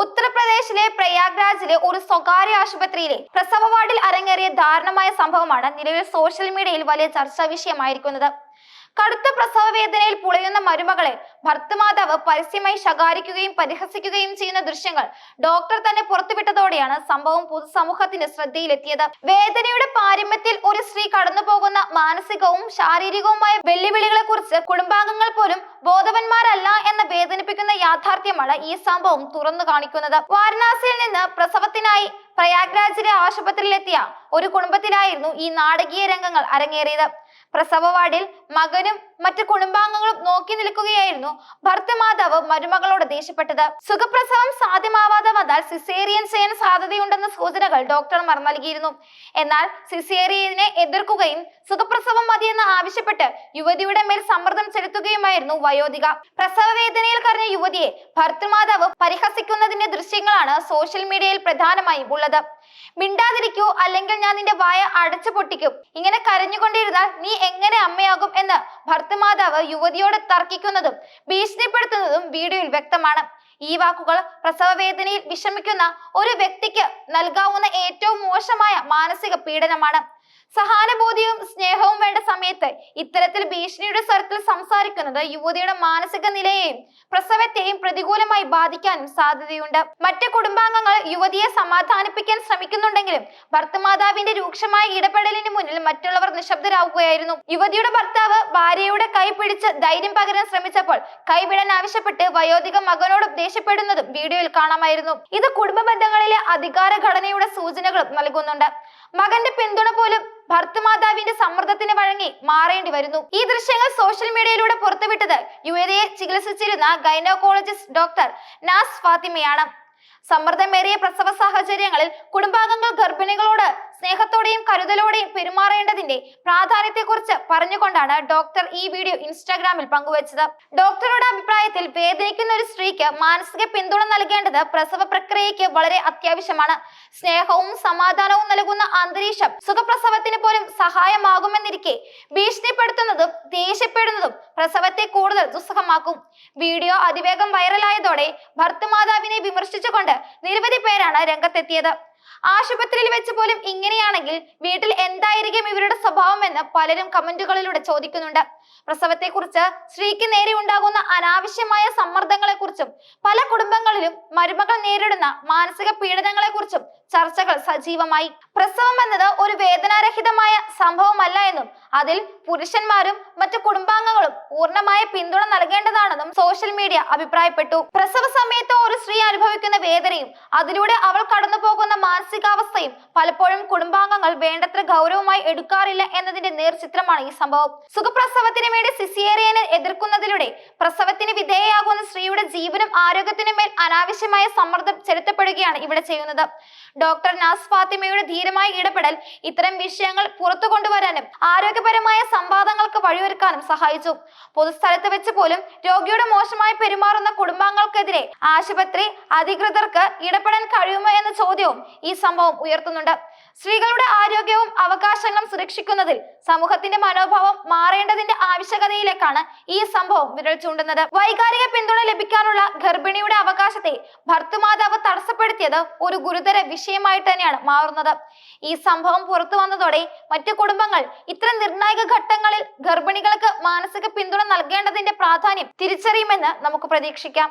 ഉത്തർപ്രദേശിലെ പ്രയാഗ്രാജിലെ ഒരു സ്വകാര്യ ആശുപത്രിയിലെ പ്രസവ വാർഡിൽ അരങ്ങേറിയ ദാരുണമായ സംഭവമാണ് നിലവിൽ സോഷ്യൽ മീഡിയയിൽ വലിയ ചർച്ചാ വിഷയമായിരിക്കുന്നത്. കടുത്ത പ്രസവ വേദനയിൽ പുളയുന്ന മരുമകളെ ഭർത്തൃമാതാവ് പരസ്യമായി ശകാരിക്കുകയും പരിഹസിക്കുകയും ചെയ്യുന്ന ദൃശ്യങ്ങൾ ഡോക്ടർ തന്നെ പുറത്തുവിട്ടതോടെയാണ് സംഭവം പൊതുസമൂഹത്തിന്റെ ശ്രദ്ധയിലെത്തിയത്. വേദനയുടെ പാരമ്യത്തിൽ ഒരു സ്ത്രീ കടന്നുപോകുന്ന മാനസികവും ശാരീരികവുമായ വെല്ലുവിളികളെ കുറിച്ച് കുടുംബാംഗങ്ങൾ പോലും ബോധവാന്മാരല്ല എന്ന വേദനിപ്പിക്കുന്ന യാഥാർത്ഥ്യമാണ് ഈ സംഭവം തുറന്നു കാണിക്കുന്നത്. വാരണാസിയിൽ നിന്ന് പ്രസവത്തിനായി പ്രയാഗ്രാജിലെ ആശുപത്രിയിലെത്തിയ ഒരു കുടുംബത്തിലായിരുന്നു ഈ നാടകീയ രംഗങ്ങൾ അരങ്ങേറിയത്. പ്രസവ വാർഡിൽ മകനും മറ്റു കുടുംബാംഗങ്ങളും നോക്കി നിൽക്കുകയായിരുന്നു ഭർത്തൃമാതാവ് മരുമകളോട് ദേഷ്യപ്പെട്ടത്. സുഖപ്രസവം സാധ്യമാവാതെ വന്നാൽ സിസേറിയൻ ചെയ്യാൻ സാധ്യതയുണ്ടെന്ന സൂചനകൾ ഡോക്ടർമാർ നൽകിയിരുന്നു. എന്നാൽ സിസേറിയനെ എതിർക്കുകയും സുഖപ്രസവം മതിയെന്ന് ആവശ്യപ്പെട്ട് യുവതിയുടെ മേൽ സമ്മർദ്ദം ചെലുത്തുകയുമായിരുന്നു വയോധിക. പ്രസവ വേദനയിൽ കരഞ്ഞ യുവതിയെ ഭർത്തൃമാതാവ് പരിഹസിക്കുന്നതിന്റെ ദൃശ്യങ്ങളാണ് സോഷ്യൽ മീഡിയയിൽ പ്രധാനമായും ഉള്ളത്. മിണ്ടാതിരിക്കൂ, അല്ലെങ്കിൽ ഞാൻ നിന്റെ വായ അടച്ചു പൊട്ടിക്കും, ഇങ്ങനെ കരഞ്ഞുകൊണ്ടിരുന്നാൽ നീ എങ്ങനെ അമ്മയാകും എന്ന് ഭർത്തൃമാതാവ് യുവതിയോട് തർക്കിക്കുന്നതും ഭീഷണിപ്പെടുത്തുന്നതും വീഡിയോയിൽ വ്യക്തമാണ്. ഈ വാക്കുകൾ പ്രസവ വേദനയിൽ വിഷമിക്കുന്ന ഒരു വ്യക്തിക്ക് നൽകാവുന്ന ഏറ്റവും മോശമായ മാനസിക പീഡനമാണ്. സഹാനുഭൂതിയും സ്നേഹവും വേണ്ട സമയത്ത് ഇത്തരത്തിൽ ഭീഷണിയുടെ സ്വരത്തിൽ സംസാരിക്കുന്നത് യുവതിയുടെ മാനസിക നിലയെയും പ്രസവത്തെയും പ്രതികൂലമായി ബാധിക്കാനും സാധ്യതയുണ്ട്. മറ്റു കുടുംബാംഗങ്ങൾ യുവതിയെ സമാധാനിപ്പിക്കാൻ ശ്രമിക്കുന്നുണ്ടെങ്കിലും ഭർത്തൃമാതാവിന്റെ രൂക്ഷമായ ഇടപെടലിന് മുന്നിൽ മറ്റുള്ളവർ നിശബ്ദരാകുകയായിരുന്നു. യുവതിയുടെ ഭർത്താവ് ഭാര്യയുടെ കൈ പിടിച്ച് ധൈര്യം പകരാൻ ശ്രമിച്ചപ്പോൾ കൈവിടാൻ ആവശ്യപ്പെട്ട് വയോധിക മകനോട് ദേഷ്യപ്പെടുന്നതും വീഡിയോയിൽ കാണാമായിരുന്നു. ഇത് കുടുംബ ബന്ധങ്ങളിലെ അധികാര ഘടനയുടെ സൂചനകളും നൽകുന്നുണ്ട്. മകന്റെ പിന്തുണ പോലും ഭർത്തൃമാതാവിന്റെ സമ്മർദ്ദത്തിന് വഴങ്ങി മാറേണ്ടി വരുന്നു. ഈ ദൃശ്യങ്ങൾ സോഷ്യൽ മീഡിയയിലൂടെ പുറത്തുവിട്ടത് യുവതിയെ ചികിത്സിച്ചിരുന്ന ഗൈനക്കോളജിസ്റ്റ് ഡോക്ടർ നാസ് ഫാത്തിമയാണ്. സമ്മർദ്ദമേറിയ പ്രസവ സാഹചര്യങ്ങളിൽ കുടുംബാംഗങ്ങൾ ഗർഭിണികളോട് സ്നേഹത്തോടെയും കരുതലോടെയും പെരുമാറേണ്ടതിന്റെ പ്രാധാന്യത്തെക്കുറിച്ച് പറഞ്ഞുകൊണ്ടാണ് ഡോക്ടർ ഈ വീഡിയോ ഇൻസ്റ്റാഗ്രാമിൽ പങ്കുവച്ചത്. ഡോക്ടറുടെ അഭിപ്രായത്തിൽ വേദനിക്കുന്ന ഒരു സ്ത്രീക്ക് മാനസിക പിന്തുണ നൽകേണ്ടത് പ്രസവ പ്രക്രിയയ്ക്ക് വളരെ അത്യാവശ്യമാണ്. സ്നേഹവും സമാധാനവും നൽകുന്ന അന്തരീക്ഷം സുഖപ്രസവത്തിന് പോലും സഹായമാകുമെന്നിരിക്കെ ഭീഷണിപ്പെടുത്തുന്നതും ദേഷ്യപ്പെടുന്നതും പ്രസവത്തെ കൂടുതൽ ദുസ്സഹമാക്കും. വീഡിയോ അതിവേഗം വൈറലായതോടെ ഭർത്തൃമാതാവിനെ വിമർശിച്ചുകൊണ്ട് നിരവധി പേരാണ് രംഗത്തെത്തിയത്. ആശുപത്രിയിൽ വെച്ച് പോലും ഇങ്ങനെയാണെങ്കിൽ വീട്ടിൽ എന്തായിരിക്കും ഇവരുടെ സ്വഭാവം എന്ന് പലരും കമന്റുകളിലൂടെ ചോദിക്കുന്നുണ്ട്. പ്രസവത്തെക്കുറിച്ച് സ്ത്രീക്ക് നേരെ ഉണ്ടാകുന്ന അനാവശ്യമായ സമ്മർദ്ദങ്ങളെ കുറിച്ചും പല കുടുംബങ്ങളിലും മരുമകൾ നേരിടുന്ന മാനസിക പീഡനങ്ങളെ കുറിച്ചും ചർച്ചകൾ സജീവമായി. പ്രസവം എന്നത് ഒരു വേദനാരഹിതമായ സംഭവമല്ല എന്നും അതിൽ പുരുഷന്മാരും മറ്റു കുടുംബാംഗങ്ങളും പൂർണ്ണമായ പിന്തുണ നൽകേണ്ടതാണെന്നും സോഷ്യൽ മീഡിയ അഭിപ്രായപ്പെട്ടു. പ്രസവ സമയത്ത് ഒരു സ്ത്രീ അനുഭവിക്കുന്ന വേദനയും അതിലൂടെ അവൾ കടന്നു പോകുന്ന മാനസികാവസ്ഥയും പലപ്പോഴും കുടുംബാംഗങ്ങൾ വേണ്ടത്ര ഗൗരവമായി എടുക്കാറില്ല എന്നതിന്റെ നേർചിത്രമാണ് ഈ സംഭവം. സുഖപ്രസവത്തിന് വേണ്ടി സിസേറിയനെ എതിർക്കുന്നതിലൂടെ പ്രസവത്തിന് വിധേയയാകുന്ന സ്ത്രീയുടെ ജീവനും ആരോഗ്യത്തിനും മേൽ അനാവശ്യമായ സമ്മർദ്ദം ചെലുത്തപ്പെടുകയാണ് ഇവിടെ ചെയ്യുന്നത്. ഡോക്ടർ നാസ് ഫാത്തിമയുടെ ധീരമായ ഇടപെടൽ ഇത്തരം വിഷയങ്ങൾ പുറത്തു കൊണ്ടുവരാനും ആരോഗ്യപരമായ സംവാദങ്ങൾക്ക് വഴിയൊരുക്കാനും സഹായിച്ചു. പൊതുസ്ഥലത്ത് വെച്ച് പോലും രോഗിയുടെ മോശമായി പെരുമാറുന്ന കുടുംബാംഗങ്ങൾക്കെതിരെ ആശുപത്രി അധികൃതർക്ക് ഇടപെടാൻ കഴിയുമോ എന്ന ചോദ്യവും ഈ സംഭവം ഉയർത്തുന്നുണ്ട്. സ്ത്രീകളുടെ ആരോഗ്യവും അവകാശങ്ങളും സുരക്ഷിക്കുന്നതിൽ സമൂഹത്തിന്റെ മനോഭാവം മാറേണ്ടതിന്റെ ആവശ്യകതയിലേക്കാണ് ഈ സംഭവം വിരൽ ചൂണ്ടുന്നത്. വൈകാരിക പിന്തുണ ലഭിക്കാനുള്ള ഗർഭിണിയുടെ അവകാശത്തെ ഭർത്തൃമാതാവ് തടസ്സപ്പെടുത്തിയത് ഒരു ഗുരുതര വിഷയമായിട്ട് തന്നെയാണ് മാറുന്നത്. ഈ സംഭവം പുറത്തു വന്നതോടെ മറ്റു കുടുംബങ്ങൾ ഇത്തരം നിർണായക ഘട്ടങ്ങളിൽ ഗർഭിണികൾക്ക് മാനസിക പിന്തുണ നൽകേണ്ടതിന്റെ പ്രാധാന്യം തിരിച്ചറിയുമെന്ന് നമുക്ക് പ്രതീക്ഷിക്കാം.